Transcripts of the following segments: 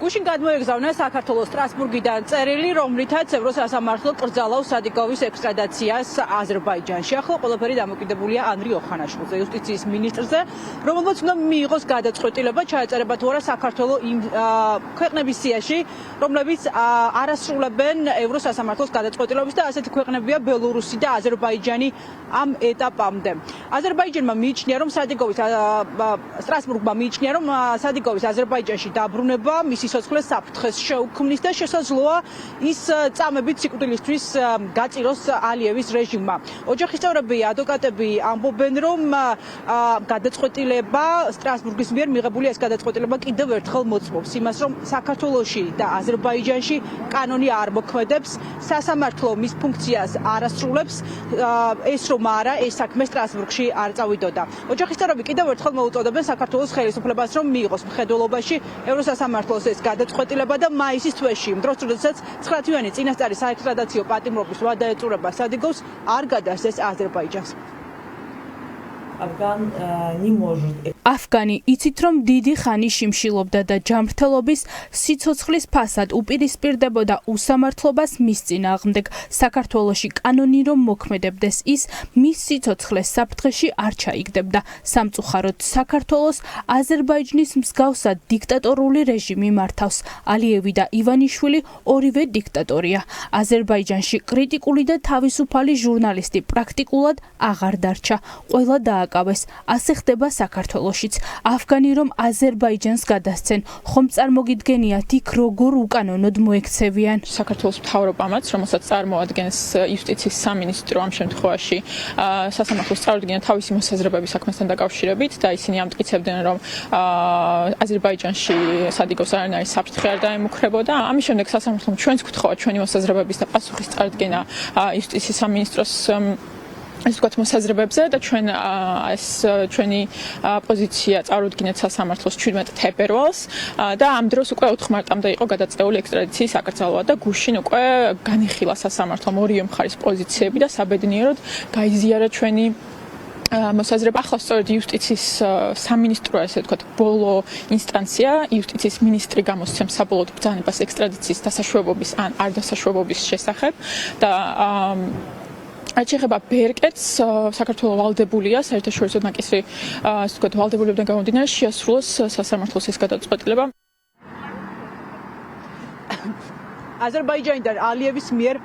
გუშინ გადმოეგზავნა საქართველოს სტრასბურგიდან წერილი, რომლითაც ევროსასამართლო კრძალავს სადიკოვის ექსტრადაციას აზერბაიჯანში. ახლა ყველაფერი დამოკიდებულია ანდრი ოხანაშვილზე, იუსტიციის მინისტრზე, რომელმაც უნდა მიიღოს გადაწყვეტილება, ჩაეწერება თუ არა საქართველო იმ ქვეყნების სიაში, რომლებიც არასრულებენ ევროსასამართლოს გადაწყვეტილებას და ასეთი ქვეყნებია ბელორუსი და აზერბაიჯანი ამ ეტაპამდე. აზერბაიჯანმა მიიჩნია, რომ სადიკოვის სტრასბურგმა მიიჩნია, რომ სადიკოვის აზერბაიჯანში დაბრუნება მისი სიცოცხლეს საფრთხეს შეუქმნის და შესაძლოა ის წამებით სიკვდილისთვის გაწიროს ალიევის რეჟიმმა. ოჯახის წევრები, ადვოკატები ამბობენ, რომ გადაწყვეტილება სტრასბურგის მიერ მიღებული ეს გადაწყვეტილება კიდევ ერთხელ მოწმობს იმას, რომ საქართველოში და აზერბაიჯანში კანონი არ მოქმედებს, სასამართლო მის ფუნქციას არ ასრულებს, ეს რომ არა, ეს საქმე სტრასბურგში არ წავიდოდა. ოჯახის წევრები კიდევ ერთხელ მოუწოდებენ საქართველოს ხელისუფლებას, რომ მიიღოს მხედველობაში ევროსასამართლოს ეს გადაწყვეტილება და მაისის თვეში, იმ დროს, როდესაც 9 თვიანი წინასწარი საექსტრადაციო პატიმრობის ვადა ეწურება სადიკოვს, არ გადასცეს აზერბაიჯანს. Афгანი იცით, რომ დიდი ხანი შიმშილობდა და ჯანმრთელობის სიცოცხლის ფასად უპირისპირდებოდა უსამართლობას მის წინააღმდეგ. საქართველოში კანონი რომ მოქმედებდეს, ის მის სიცოცხლეს საფრთხეში არ ჩაიგდებდა. სამწუხაროდ საქართველოს აზერბაიჯნის მსგავსად დიქტატორული რეჟიმი მართავს. ალიევი და ივანიშვილი ორივე დიქტატორია. აზერბაიჯანში კრიტიკული და თავისუფალი ჟურნალისტი პრაქტიკულად აღარ დარჩა. ყველა დააკავეს. ასე ხდება საქართველოშიც. Афგანი რომ აზერბაიჯანს გადასცენ, ხომ წარმოგიდგენიათ იქ როგორ უკანონოდ მოექცევიან. საქართველოს მთავრობამაც, რომელსაც წარმოადგენს იუსტიციის სამინისტრო ამ შემთხვევაში, სასამართლოს წარუდგინა თავისი მოსაზრებების საქმესთან დაკავშირებით და ისინი ამტკიცებდნენ, რომ აზერბაიჯანში სადიკოს არანაირი საფრთხე არ დაემუქრებოდა. ამის შემდეგ სასამართლომ ჩვენს გთხოვა ჩვენი მოსაზრებების და პასუხის წარდგენა იუსტიციის სამინისტროს ეს ვთქვათ მოსაზრებებზე და ჩვენი პოზიცია წარუდგინეთ სასამართლოს 17 თებერვალს და ამ დროს უკვე 4 მარტამდე იყო გადაწეული ექსტრადიციის აკრძალვა და გუშინ უკვე განიხილა სასამართლომ ორივე მხარის პოზიციები და საბედნიეროდ გაიზიარა ჩვენი მოსაზრება. ახლა სწორედ იუსტიციის სამინისტრო, ესე ვთქვათ, ბოლო ინსტანცია, იუსტიციის მინისტრი გამოსცემს საბოლოო ბრძანებას ექსტრადიციის დასაშვებობის ან არ დასაშვებობის შესახებ და აჩეხება ბერკეტს, საქართველოს ვალდებულია, საერთაშორისო ნაკისრი, ასე ვთქვათ, ვალდებულებიდან გამომდინარე შეასრულოს სასამართლოს ეს გადაწყვეტილება. აზერბაიჯანიდან ალიევის მიერ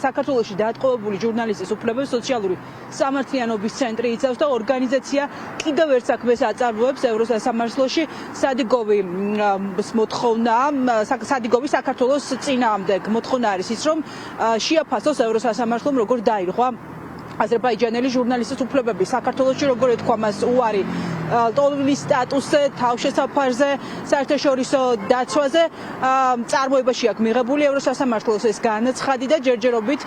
საქართველოში დაატყვევებული ჟურნალისტის უფლებებს სოციალური სამართლიანობის ცენტრი იცავს და ორგანიზაცია კიდევ ერთ საქმეს აწარმოებს ევროსასამართლოში. სადიკოვის საქართველოს წინააღმდეგ მოთხოვნა არის ის, რომ შეაფასოს ევროსასამართლომ როგორ დაირღვა აზერბაიჯანელი ჟურნალისტის უფლებები. საქართველოში როგორ ეთქვა მას უარი ტოვლის სტატუსზე, თავშესაფარზე, საერთაშორისო დაცვაზე, წარმოებაში აქვს მიღებული ევროსასამართლოს ეს განაცხადი და ჯერჯერობით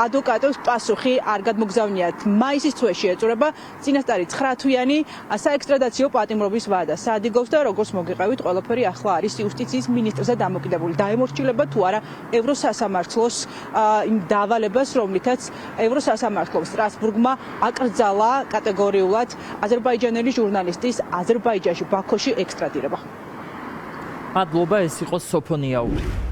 ადვოკატებს პასუხი არ გადმოგზავნიათ. მაისის თვეში ეწურება წინასწარი 9 თვიანი საექსტრადაციო პატიმრობის ვადა სადიკოვს და როგორც მოგიყევით, ყველაფერი ახლა არის იუსტიციის მინისტრზე დამოკიდებული. დაემორჩილება თუ არა ევროსასამართლოს იმ დავალებას, რომლითაც ევროსასამართლო სტრასბურგმა აკრძალა კატეგორიულად აზერბაიჯანელი ჟურნალისტის აზერბაიჯანში ბაქოში ექსტრადირება. მადლობა, ეს იყო სოფონიაური.